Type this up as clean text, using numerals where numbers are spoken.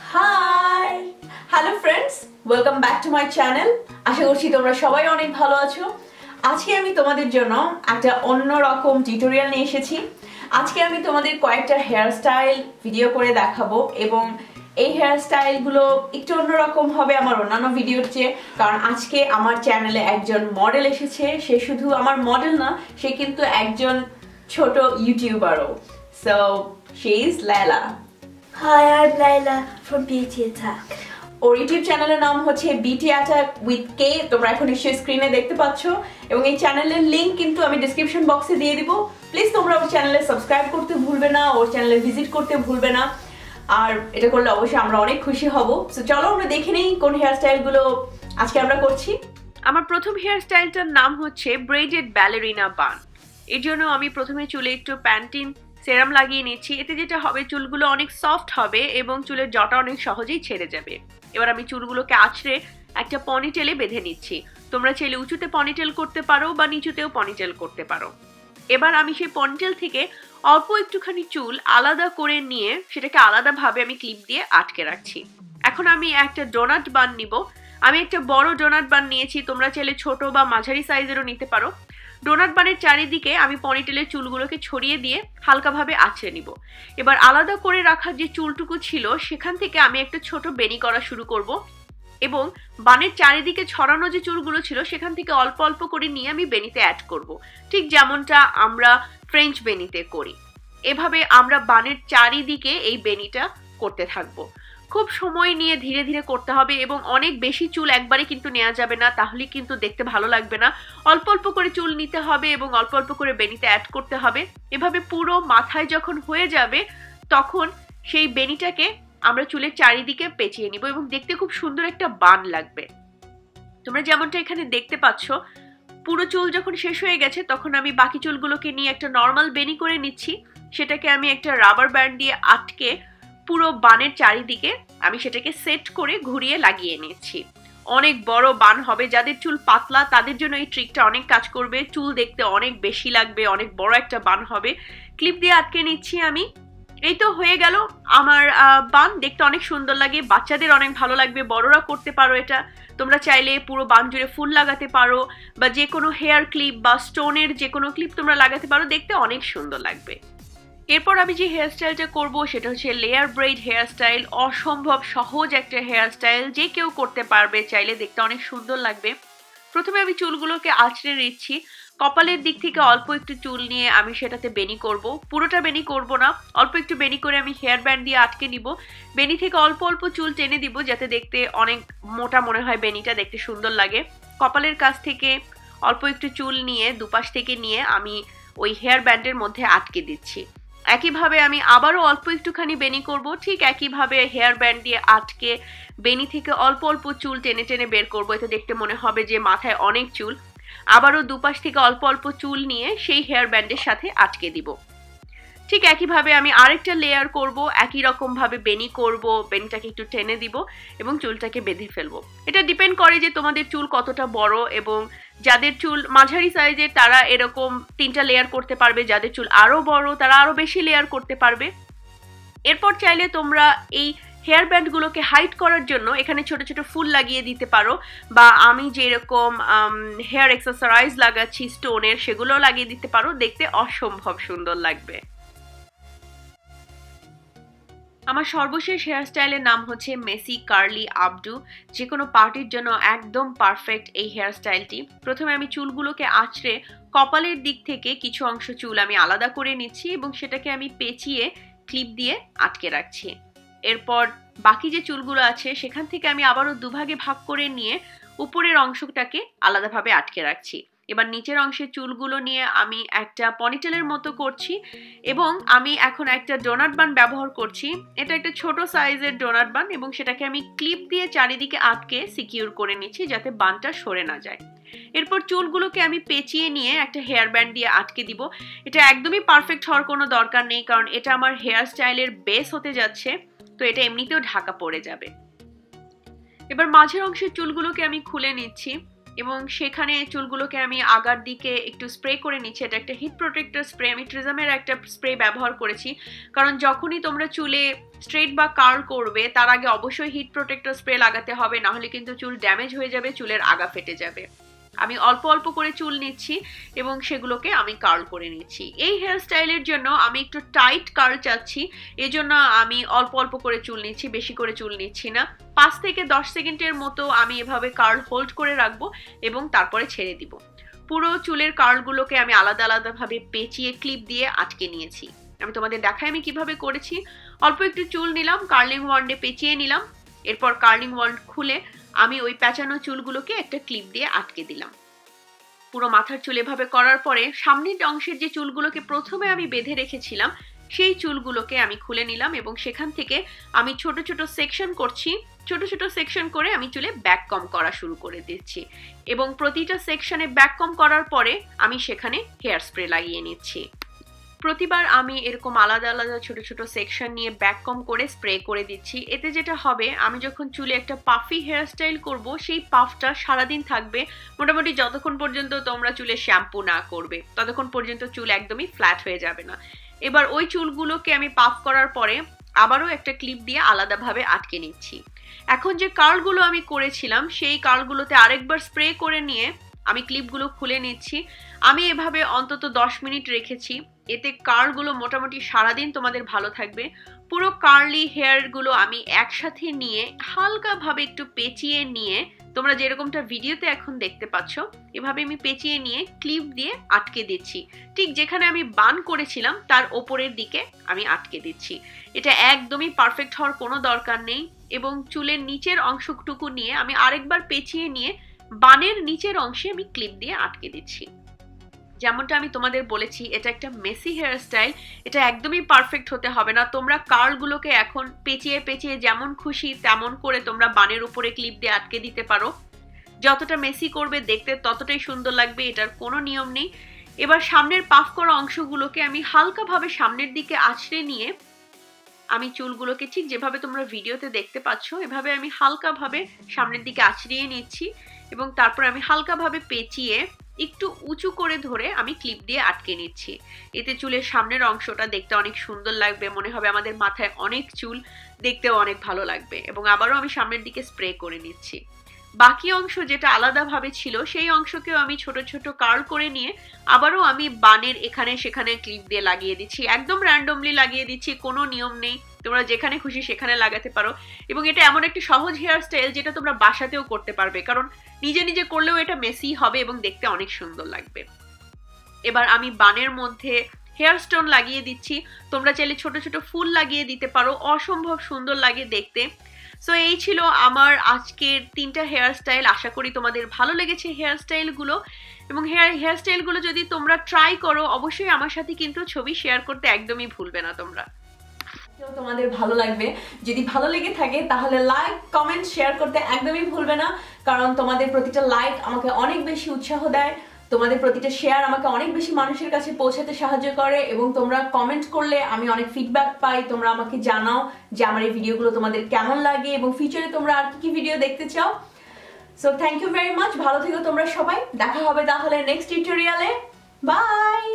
High hello friends, welcome back to my channel. আশা করছি তোমরা সবাই অনেক ভালো আছো। আজকে আমি তোমাদের জন্য একটা অন্যরকম টিউটোরিয়াল নিয়ে এসেছি। আজকে আমি তোমাদের কয়েকটা হেয়ার স্টাইল ভিডিও করে দেখাবো এবং এই হেয়ার স্টাইলগুলো একটু অন্যরকম হবে আমার অন্যান্য ভিডিওর চেয়ে, কারণ আজকে আমার চ্যানেলে একজন মডেল এসেছে। সে শুধু আমার মডেল না, সে কিন্তু একজন ছোট ইউটিউবারও। So she is Layla. Hi, I'm Layla from Beauty Attack. ওর ইউটিউব চ্যানেলের নাম হচ্ছে বিউটি অ্যাটাক উইথ কে। তোমরা এখন নিশ্চয়ই স্ক্রিনে দেখতে পাচ্ছ এবং এই চ্যানেলের লিংক কিন্তু আমি ডেসক্রিপশন বক্সে দিয়ে দিব। প্লিজ তোমরা ওর চ্যানেলে সাবস্ক্রাইব করতে ভুলবে না, ওর চ্যানেলে ভিজিট করতে ভুলবে না। আর এটা করলে অবশ্যই আমরা অনেক খুশি হব। সো চলো আমরা দেখে নিই কোন হেয়ার স্টাইলগুলো আজকে আমরা করছি। আমার প্রথম হেয়ার স্টাইলটার নাম হচ্ছে ব্রেডেড ব্যালেরিনা বান। এর জন্য আমি প্রথমে চুলে একটু প্যান্টিন সেরাম লাগিয়ে নিচ্ছি। এতে যেটা হবে, চুলগুলো অনেক সফট হবে এবং চুলের জটা অনেক সহজেই ছেড়ে যাবে। এবার আমি চুলগুলোকে আঁচড়ে একটা পনিটেলে বেঁধে নিচ্ছি। তোমরা চাইলে উঁচুতে পনিটেল করতে পারো বা নিচুতেও পনিটেল করতে পারো। এবার আমি সেই পনিটেল থেকে অল্প একটুখানি চুল আলাদা করে নিয়ে সেটাকে আলাদাভাবে আমি ক্লিপ দিয়ে আটকে রাখছি। এখন আমি একটা ডোনাট বান নিব। আমি একটা বড় ডোনাট বান নিয়েছি, তোমরা চাইলে ছোট বা মাঝারি সাইজেরও নিতে পারো। ডোনাট বানের চারিদিকে আমি পনিটেলের চুলগুলোকে ছড়িয়ে দিয়ে হালকাভাবে আঁচড়ে নিব। এবার আলাদা করে রাখা যে চুলটুকু ছিল সেখান থেকে আমি একটা ছোট বেনি করা শুরু করব এবং বানের চারিদিকে ছড়ানো যে চুলগুলো ছিল সেখান থেকে অল্প অল্প করে নিয়ে আমি বেনিতে অ্যাড করব, ঠিক যেমনটা আমরা ফ্রেঞ্চ বেনিতে করি। এভাবে আমরা বানের চারিদিকে এই বেনিটা করতে থাকবো। খুব সময় নিয়ে ধীরে ধীরে করতে হবে এবং অনেক বেশি চুল একবারে কিন্তু নেওয়া যাবে না, তাহলে কিন্তু দেখতে ভালো লাগবে না। অল্প অল্প করে চুল নিতে হবে এবং অল্প অল্প করে বেনিতে অ্যাড করতে হবে। এভাবে পুরো মাথায় যখন হয়ে যাবে তখন সেই বেনিটাকে আমরা চুলের চারিদিকে পেঁচিয়ে নিব এবং দেখতে খুব সুন্দর একটা বান লাগবে। তোমরা যেমনটা এখানে দেখতে পাচ্ছ, পুরো চুল যখন শেষ হয়ে গেছে তখন আমি বাকি চুলগুলোকে নিয়ে একটা নর্মাল বেনি করে নিচ্ছি। সেটাকে আমি একটা রাবার ব্যান্ড দিয়ে আটকে পুরো বানের চারিদিকে আমি সেটাকে সেট করে ঘুরিয়ে লাগিয়ে নিচ্ছি। অনেক বড় বান হবে। যাদের চুল পাতলা তাদের জন্য এই ট্রিকটা অনেক কাজ করবে। চুল দেখতে অনেক বেশি লাগবে, অনেক বড় একটা বান হবে। ক্লিপ দিয়ে আটকে নিচ্ছি আমি। এই তো হয়ে গেল আমার বান। দেখতে অনেক সুন্দর লাগে, বাচ্চাদের অনেক ভালো লাগবে, বড়রা করতে পারো এটা। তোমরা চাইলে পুরো বান জুড়ে ফুল লাগাতে পারো বা যে কোনো হেয়ার ক্লিপ বা স্টোনের যে কোনো ক্লিপ তোমরা লাগাতে পারো, দেখতে অনেক সুন্দর লাগবে। এরপর আমি যে হেয়ার স্টাইলটা করবো সেটা হচ্ছে লেয়ার ব্রেড হেয়ার স্টাইল। অসম্ভব সহজ একটা হেয়ার স্টাইল, যে কেউ করতে পারবে চাইলে, দেখতে অনেক সুন্দর লাগবে। প্রথমে আমি চুলগুলোকে আঁচড়ে নিচ্ছি। কপালের দিক থেকে অল্প একটু চুল নিয়ে আমি সেটাতে বেনি করব। পুরোটা বেনি করব না, অল্প একটু বেনি করে আমি হেয়ার ব্যান্ড দিয়ে আটকে নিব। বেনি থেকে অল্প অল্প চুল টেনে দিব যাতে দেখতে অনেক মোটা মনে হয়, বেনিটা দেখতে সুন্দর লাগে। কপালের কাছ থেকে অল্প একটু চুল নিয়ে দুপাশ থেকে নিয়ে আমি ওই হেয়ার ব্যান্ডের মধ্যে আটকে দিচ্ছি। একইভাবে আমি আবারও অল্প একটুখানি বেনি করব। ঠিক একইভাবে হেয়ার ব্যান্ড দিয়ে আটকে বেনি থেকে অল্প অল্প চুল টেনে টেনে বের করব। এতে দেখতে মনে হবে যে মাথায় অনেক চুল। আবারও দুপাশ থেকে অল্প অল্প চুল নিয়ে সেই হেয়ার ব্যান্ডের সাথে আটকে দিব। ঠিক একইভাবে আমি আরেকটা লেয়ার করব, একই রকম ভাবে বেনি করব, বেনিটাকে একটু টেনে দিব এবং চুলটাকে বেঁধে ফেলবো। এটা ডিপেন্ড করে যে তোমাদের চুল কতটা বড়, এবং যাদের চুল মাঝারি সাইজের তারা এরকম 3টা লেয়ার করতে পারবে, যাদের চুল আরো বড় তারা আরো বেশি লেয়ার করতে পারবে। এরপর চাইলে তোমরা এই হেয়ার ব্যান্ডগুলোকে হাইড করার জন্য এখানে ছোট ছোট ফুল লাগিয়ে দিতে পারো, বা আমি যেরকম হেয়ার এক্সেসরিজ লাগাচ্ছি স্টোনের, সেগুলো লাগিয়ে দিতে পারো। দেখতে অসম্ভব সুন্দর লাগবে। আমার সর্বশেষ হেয়ার স্টাইলের নাম হচ্ছে মেসি কার্লি আপডু। যে কোনো পার্টির জন্য একদম পারফেক্ট এই হেয়ার স্টাইলটি। প্রথমে আমি চুলগুলোকে আঁচড়ে কপালের দিক থেকে কিছু অংশ চুল আমি আলাদা করে নিচ্ছি এবং সেটাকে আমি পেঁচিয়ে ক্লিপ দিয়ে আটকে রাখছি। এরপর বাকি যে চুলগুলো আছে সেখান থেকে আমি আবারও দুভাগে ভাগ করে নিয়ে উপরের অংশটাকে আলাদাভাবে আটকে রাখছি। এবার নিচের অংশের চুলগুলো নিয়ে আমি একটা পনিটেলের মতো করছি এবং আমি এখন একটা ডোনাট বান ব্যবহার করছি। এটা একটা ছোট সাইজের ডোনাট বান এবং সেটাকে আমি ক্লিপ দিয়ে চারিদিকে আটকে সিকিউর করে নিচ্ছি যাতে বানটা সরে না যায়। এরপর চুলগুলোকে আমি পেঁচিয়ে নিয়ে একটা হেয়ার ব্যান্ড দিয়ে আটকে দিব। এটা একদমই পারফেক্ট হওয়ার কোনো দরকার নেই, কারণ এটা আমার হেয়ার স্টাইলের বেস হতে যাচ্ছে, তো এটা এমনিতেও ঢাকা পড়ে যাবে। এবার মাঝের অংশের চুলগুলোকে আমি খুলে নিচ্ছি। এবং সেখানে চুলগুলোকে আমি আগার দিকে একটু স্প্রে করে নিচ্ছি। এটা একটা হিট প্রোটেক্টর স্প্রে, আমি ট্রিজামের একটা স্প্রে ব্যবহার করেছি, কারণ যখনই তোমরা চুলে স্ট্রেট বা কার্ল করবে তার আগে অবশ্যই হিট প্রোটেক্টর স্প্রে লাগাতে হবে, না হলে কিন্তু চুল ড্যামেজ হয়ে যাবে, চুলের আগা ফেটে যাবে। আমি অল্প অল্প করে চুল নিচ্ছি এবং সেগুলোকে আমি কার্ল করে নিচ্ছি। এই হেয়ার স্টাইলের জন্য আমি একটু টাইট কার্ল চাচ্ছি, এজন্য আমি অল্প অল্প করে চুল নিচ্ছি, বেশি করে চুল নিচ্ছি না। 5 থেকে 10 সেকেন্ডের মতো আমি এভাবে কার্ল হোল্ড করে রাখবো এবং তারপরে ছেড়ে দিব। পুরো চুলের কার্লগুলোকে আমি আলাদা আলাদাভাবে পেঁচিয়ে ক্লিপ দিয়ে আটকে নিয়েছি। আমি তোমাদের দেখাই আমি কিভাবে করেছি। অল্প একটু চুল নিলাম, কার্লিং ওয়ান্ডে পেঁচিয়ে নিলাম, এরপর কার্লিং ওয়ান্ড খুলে আমি ওই পেঁচানো চুলগুলোকে একটা ক্লিপ দিয়ে আটকে দিলাম। পুরো মাথার চুল এভাবে করার পরে সামনের অংশের যে চুলগুলোকে প্রথমে আমি বেঁধে রেখেছিলাম সেই চুলগুলোকে আমি খুলে নিলাম এবং সেখান থেকে আমি ছোট ছোট সেকশন করছি। ছোট ছোট সেকশন করে আমি চুলে ব্যাক কম করা শুরু করে দিচ্ছি এবং প্রতিটা সেকশনে ব্যাক কম করার পরে আমি সেখানে হেয়ার স্প্রে লাগিয়ে নিচ্ছি। প্রতিবার আমি এরকম আলাদা আলাদা ছোট ছোট সেকশন নিয়ে ব্যাক কম করে স্প্রে করে দিচ্ছি। এতে যেটা হবে, আমি যখন চুলে একটা পাফি হেয়ার স্টাইল করব সেই পাফটা সারাদিন থাকবে, মোটামুটি যতক্ষণ পর্যন্ত তোমরা চুলে শ্যাম্পু না করবে ততক্ষণ পর্যন্ত চুল একদমই ফ্ল্যাট হয়ে যাবে না। এবার ওই চুলগুলোকে আমি পাফ করার পরে আবারও একটা ক্লিপ দিয়ে আলাদাভাবে আটকে নিচ্ছি। এখন যে কার্লগুলো আমি করেছিলাম সেই কার্লগুলোতে আরেকবার স্প্রে করে নিয়ে আমি ক্লিপগুলো খুলে নিচ্ছি। আমি এভাবে অন্তত 10 মিনিট রেখেছি, এতে কার্লগুলো মোটামুটি সারাদিন তোমাদের ভালো থাকবে। পুরো কার্লি হেয়ারগুলো আমি একসাথে নিয়ে হালকাভাবে একটু পেঁচিয়ে নিয়ে, তোমরা যেরকমটা ভিডিওতে এখন দেখতে পাচ্ছ এভাবে আমি পেঁচিয়ে নিয়ে ক্লিপ দিয়ে আটকে দিচ্ছি। ঠিক যেখানে আমি বান করেছিলাম তার ওপরের দিকে আমি আটকে দিচ্ছি। এটা একদমই পারফেক্ট হওয়ার কোনো দরকার নেই এবং চুলের নিচের অংশটুকু নিয়ে আমি আরেকবার পেঁচিয়ে নিয়ে বানের নিচের অংশে আমি ক্লিপ দিয়ে আটকে দিচ্ছি। যেমনটা আমি তোমাদের বলেছি, এটা একটা মেসি হেয়ার স্টাইল, এটা একদমই পারফেক্ট হতে হবে না। তোমরা কার্লগুলোকে এখন পেঁচিয়ে পেঁচিয়ে যেমন খুশি তেমন করে তোমরা বানের উপরে ক্লিপ দিয়ে আটকে দিতে পারো। যতটা মেসি করবে দেখতে ততটাই সুন্দর লাগবে, এটার কোনো নিয়ম নেই। এবার সামনের পাফ করা অংশগুলোকে আমি হালকাভাবে সামনের দিকে আছড়ে নিয়ে আমি চুলগুলোকে ঠিক যেভাবে তোমরা ভিডিওতে দেখতে পাচ্ছ এভাবে আমি হালকাভাবে সামনের দিকে আছড়িয়ে নিচ্ছি এবং তারপর আমি হালকাভাবে পেঁচিয়ে একটু উঁচু করে ধরে আমি ক্লিপ দিয়ে আটকে নিচ্ছি। এতে চুলের সামনের অংশটা দেখতে অনেক সুন্দর লাগবে, মনে হবে আমাদের মাথায় অনেক চুল, দেখতেও অনেক ভালো লাগবে। এবং আবারও আমি সামনের দিকে স্প্রে করে নিচ্ছি। বাকি অংশ যেটা আলাদাভাবে ছিল সেই অংশকেও আমি ছোট ছোট কার্ল করে নিয়ে আবারও আমি বানের এখানে সেখানে ক্লিপ দিয়ে লাগিয়ে দিচ্ছি। একদম র্যান্ডমলি লাগিয়ে দিচ্ছি, কোনো নিয়ম নেই, তোমরা যেখানে খুশি সেখানে লাগাতে পারো। এবং এটা এমন একটা সহজ হেয়ার স্টাইল যেটা তোমরা বাসাতেও করতে পারবে, কারণ নিজে নিজে করলেও এটা মেসি হবে এবং দেখতে অনেক সুন্দর লাগবে। এবার আমি বানের মধ্যে হেয়ার স্টোন লাগিয়ে দিচ্ছি, তোমরা চাইলে ছোট ছোট ফুল লাগিয়ে দিতে পারো, অসম্ভব সুন্দর লাগে দেখতে। সো এই ছিল আমার আজকের 3টা হেয়ার স্টাইল। আশা করি তোমাদের ভালো লেগেছে হেয়ার স্টাইলগুলো, এবং হেয়ার স্টাইলগুলো যদি তোমরা ট্রাই করো অবশ্যই আমার সাথে কিন্তু ছবি শেয়ার করতে একদমই ভুলবে না তোমরা। তোমাদের ভালো লাগবে, যদি ভালো লেগে থাকে তাহলে লাইক কমেন্ট শেয়ার করতে একদমই ভুলবে না, কারণ তোমাদের প্রতিটা লাইক আমাকে অনেক বেশি উৎসাহ দেয়, তোমাদের প্রতিটা শেয়ার আমাকে অনেক বেশি মানুষের কাছে পৌঁছাতে সাহায্য করে, এবং তোমরা কমেন্ট করলে আমি অনেক ফিডব্যাক পাই, তোমরা আমাকে জানাও যে আমার এই ভিডিওগুলো তোমাদের কেমন লাগে এবং ফিউচারে তোমরা আর কি ভিডিও দেখতে চাও। So thank you very much, ভালো থেকো তোমরা সবাই, দেখা হবে তাহলে নেক্সট টিউটোরিয়ালে, বাই।